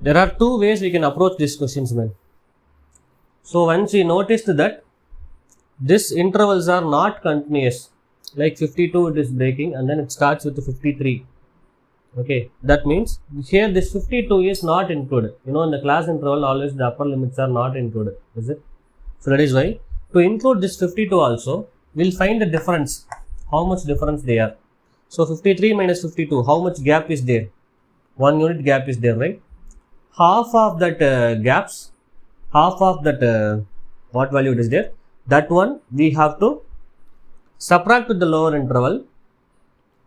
There are two ways we can approach these questions, man. So once we noticed that these intervals are not continuous, like 52 it is breaking and then it starts with 53. Okay, that means here this 52 is not included. In the class interval always the upper limits are not included, is it? So that is why to include this 52 also, we'll find the difference, how much difference they are. So 53 minus 52, how much gap is there? 1 unit gap is there, right? Half of that what value it is there, that one we have to subtract with the lower interval,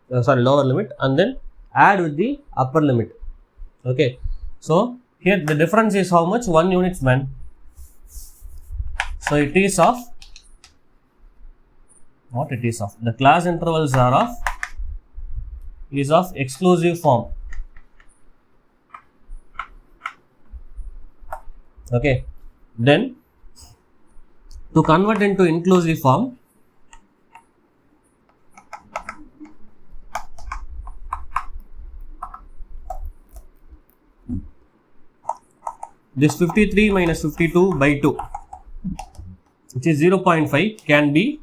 lower limit, and then add with the upper limit. Okay, so here the difference is how much? 1 units, man. So it is of what it is of? The class intervals are of exclusive form. Okay, then to convert into inclusive form, this 53 minus 52 by 2, which is 0.5, can be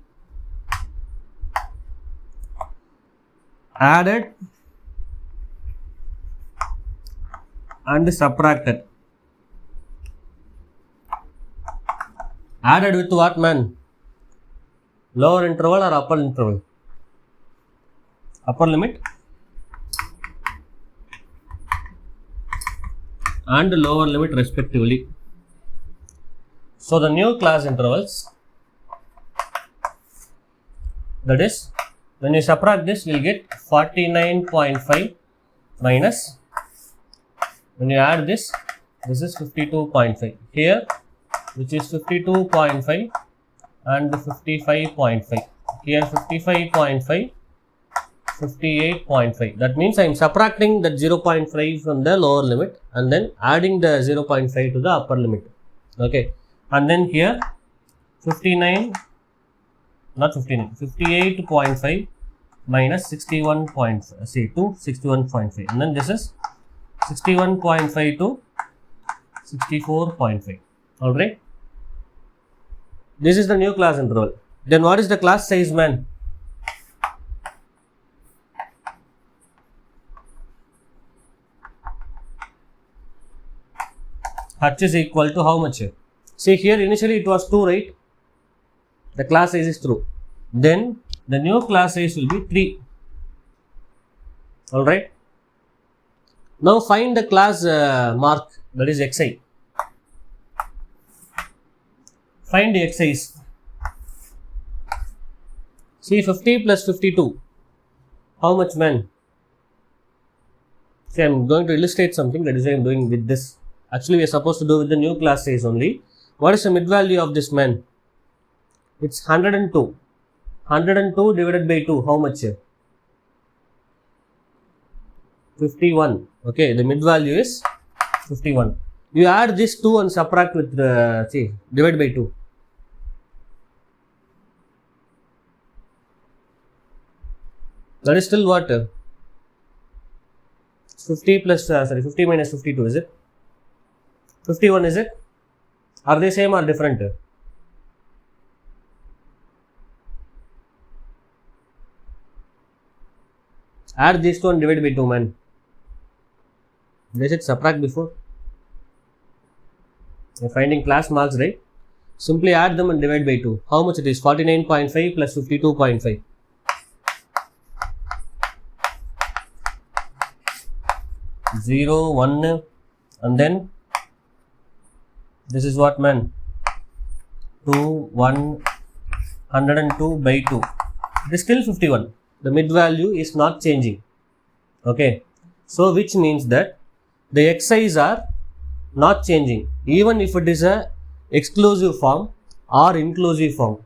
added and subtracted. Added with what, man? Lower interval or upper interval? Upper limit and lower limit respectively. So the new class intervals, that is, when you subtract this, you will get 49.5 minus, when you add this is 52.5. Here, which is 52.5 and 55.5. Here 55.5, 58.5. That means I am subtracting that 0.5 from the lower limit and then adding the 0.5 to the upper limit. Okay, and then here 58.5 minus 61.5 to 61.5, and then this is 61.5 to 64.5. Alright, this is the new class interval. Then what is the class size, man? H is equal to how much? See here, initially it was 2, right? The class size is true. Then the new class size will be 3. Alright. Now find the class mark, that is xi. Find the xi's. See 50 plus 52. How much, man? See, I am going to illustrate something, that is why I am doing with this. Actually, we are supposed to do with the new class size only. What is the mid value of this, man? It's 102. 102 divided by 2, how much? 51. Okay, the mid value is 51. You add this 2 and subtract with divide by 2. That is still what? 50 minus 52, is it? 51, is it? Are they same or different? Add these two and divide by 2, man. They said subtract before. You're finding class marks, right? Simply add them and divide by 2. How much it is? 49.5 plus 52.5. 0, 1, and then this is what, man? 2, 1, 102 by 2. It is still 51. The mid value is not changing. Okay. So, which means that the xi's are not changing, even if it is a exclusive form or inclusive form.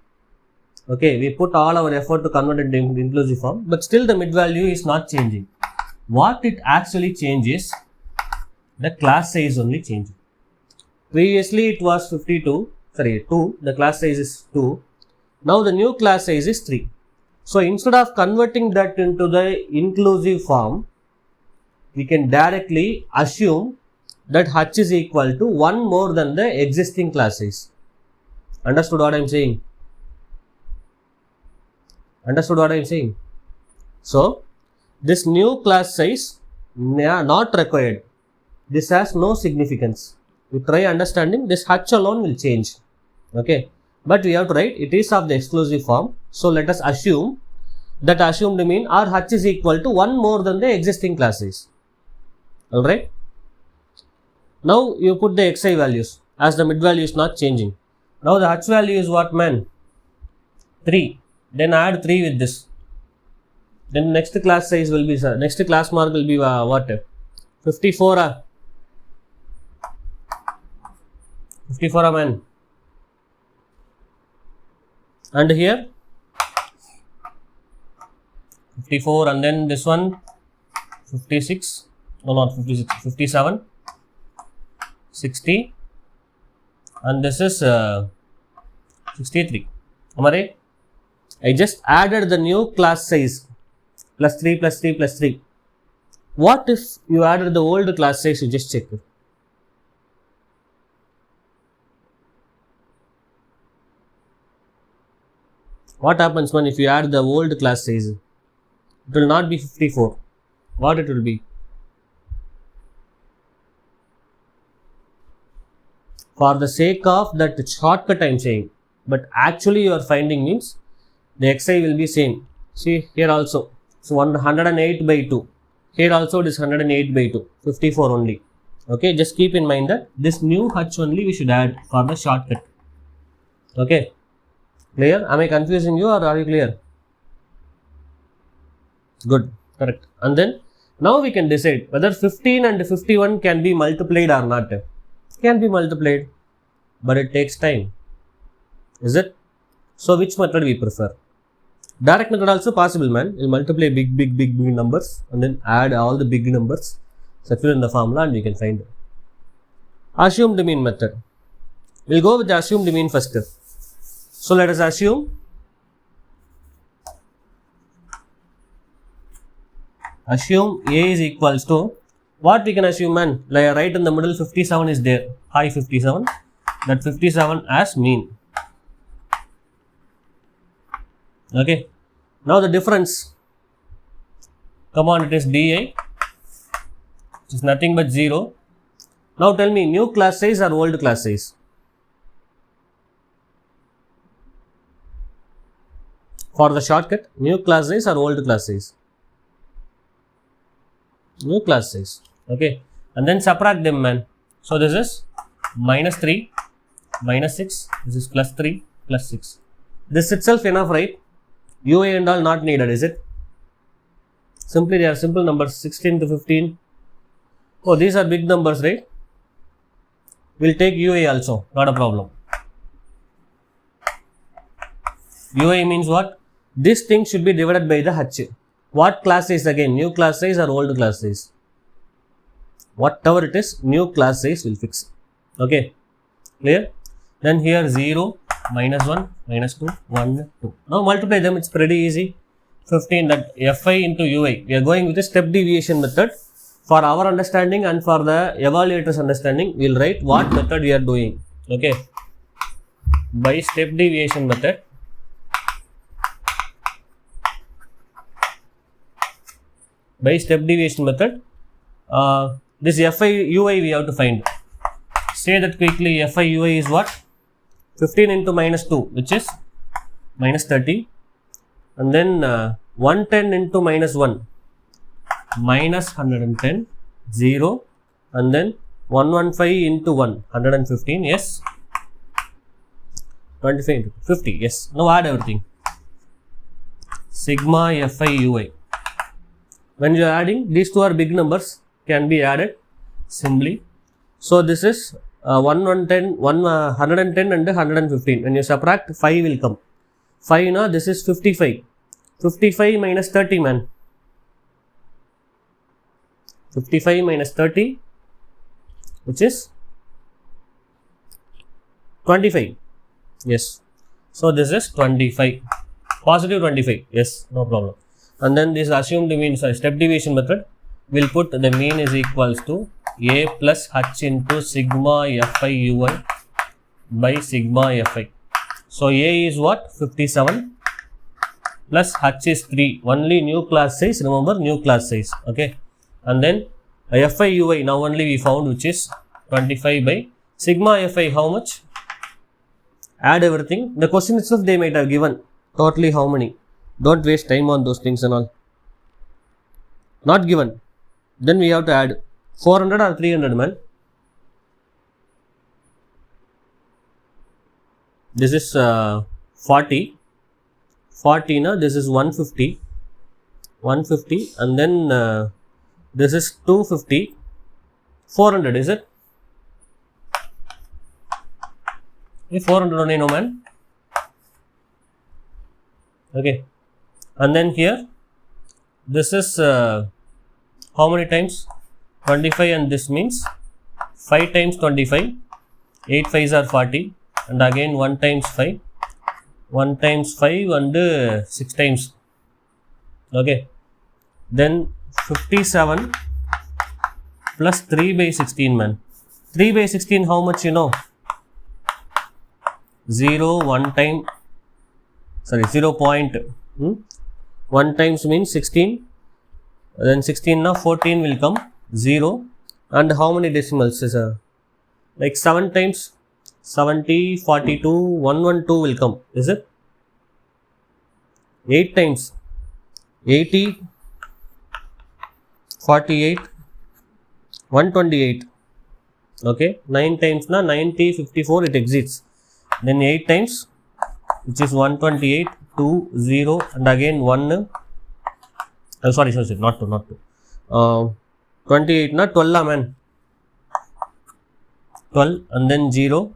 Okay. We put all our effort to convert it into inclusive form, but still the mid value is not changing. What it actually changes, the class size only changing. Previously it was 2, the class size is 2. Now the new class size is 3. So instead of converting that into the inclusive form, we can directly assume that H is equal to 1 more than the existing class size. Understood what I am saying? Understood what I am saying? So, this new class size not required. This has no significance. You try understanding, this H alone will change. Okay. But we have to write it is of the exclusive form. So, let us assume that assumed mean our H is equal to 1 more than the existing class size. Alright. Now, you put the xi values as the mid value is not changing. Now, the H value is what, man? 3. Then add 3 with this. Then next class size will be, next class mark will be what? 54. 54 man. And here 54, and then this one 56, no, not 56, 57, 60, and this is 63. Am I right? I just added the new class size plus 3 plus 3 plus 3. What if you added the old class size? You just check it. What happens when if you add the old class size? It will not be 54. What it will be? For the sake of that shortcut I am saying, but actually your finding means the xi will be same. See here also. So 108 by 2. Here also it is 108 by 2. 54 only. Okay, just keep in mind that this new H only we should add for the shortcut. Okay. Clear? Am I confusing you or are you clear? Good. Correct. And then now we can decide whether 15 and 51 can be multiplied or not. Can be multiplied, but it takes time. Is it? So which method we prefer? Direct method also possible, man. We'll multiply big numbers and then add all the big numbers, substitute in the formula and we can find it. Assumed mean method. We'll go with the assumed mean first. So let us assume A is equals to what we can assume, man, like right in the middle 57 is there. Hi 57, that 57 as mean. Okay. Now the difference, come on, it is di, which is nothing but 0. Now tell me, new class size or old class size? For the shortcut, new class size or old class size? New class size. Okay. And then subtract them, man. So this is minus 3, minus 6. This is plus 3, plus 6. This itself enough, right? UA and all not needed, is it? Simply they are simple numbers, 16 to 15. Oh, these are big numbers, right? We'll take UA also, not a problem. UA means what? This thing should be divided by the H. What class size again? New class size or old class size? Whatever it is, new class size will fix. Okay. Clear? Then here 0, minus 1, minus 2, 1, 2. Now multiply them, it's pretty easy. 15, that Fi into Ui. We are going with a step deviation method. For our understanding and for the evaluator's understanding, we will write what method we are doing. Okay. By step deviation method. By step deviation method, this Fi Ui we have to find. Say that quickly. Fi Ui is what? 15 into minus 2, which is minus 30. And then 110 into minus 1, minus 110, 0. And then 115 into 1, 115, yes. 25 into 50, yes. Now add everything. Sigma Fi Ui. When you are adding, these two are big numbers, can be added simply. So this is 110 and 115. When you subtract, 5 will come. 5 now, this is 55. 55 minus 30, man. 55 minus 30, which is 25. Yes. So this is 25. Positive 25. Yes, no problem. And then this assumed means step deviation method. we'll put the mean is equals to A plus H into sigma Fi Ui by sigma Fi. So A is what? 57 plus H is 3. Only new class size, remember new class size. Okay. And then Fi Ui now only we found, which is 25 by sigma Fi. How much? Add everything. The question itself they might have given totally how many. Don't waste time on those things and all. Not given. Then we have to add 400 or 300, man. This is 40. 40 na, this is 150. 150 and then this is 250. 400 is it? 400 only, no man. Okay. And then here this is how many times? 25, and this means 5 times 25. 8 5s are 40, and again 1 times 5. 1 times 5 and 6 times. Okay. Then 57 plus 3 by 16, man. 3 by 16 how much you know? 0 1 time, sorry 0 point 1 times means 16, then 16 now 14 will come 0, and how many decimals is like 7 times 70 42 112 will come, is it? 8 times 80 48 128. Okay, 9 times na 90 54 it exits. Then 8 times, which is 128, 2, 0, and again 1. Sorry, not 2. 28 na 12 la man. 12 and then 0.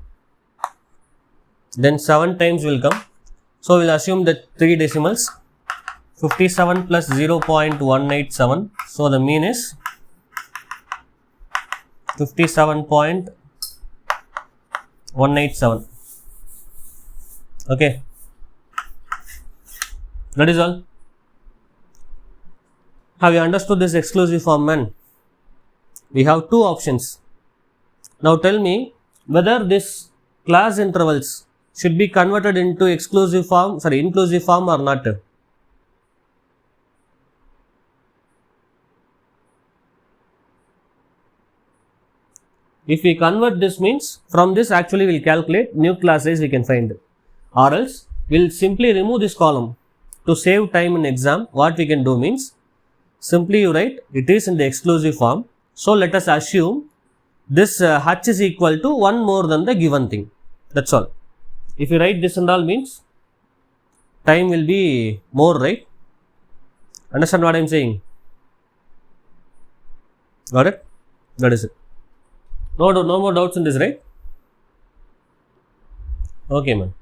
Then 7 times will come. So we'll assume that 3 decimals. 57 plus 0.187. So the mean is 57.187. Okay, that is all. Have you understood this exclusive form, man? We have 2 options. Now tell me whether this class intervals should be converted into inclusive form or not. If we convert this means, from this actually we'll calculate new class size we can find. Or else we'll simply remove this column. To save time in exam, what we can do means, simply you write it is in the exclusive form. So let us assume this H is equal to 1 more than the given thing. That's all. If you write this and all means, time will be more, right? Understand what I am saying? Got it? That is it. No more doubts in this, right? Okay, man.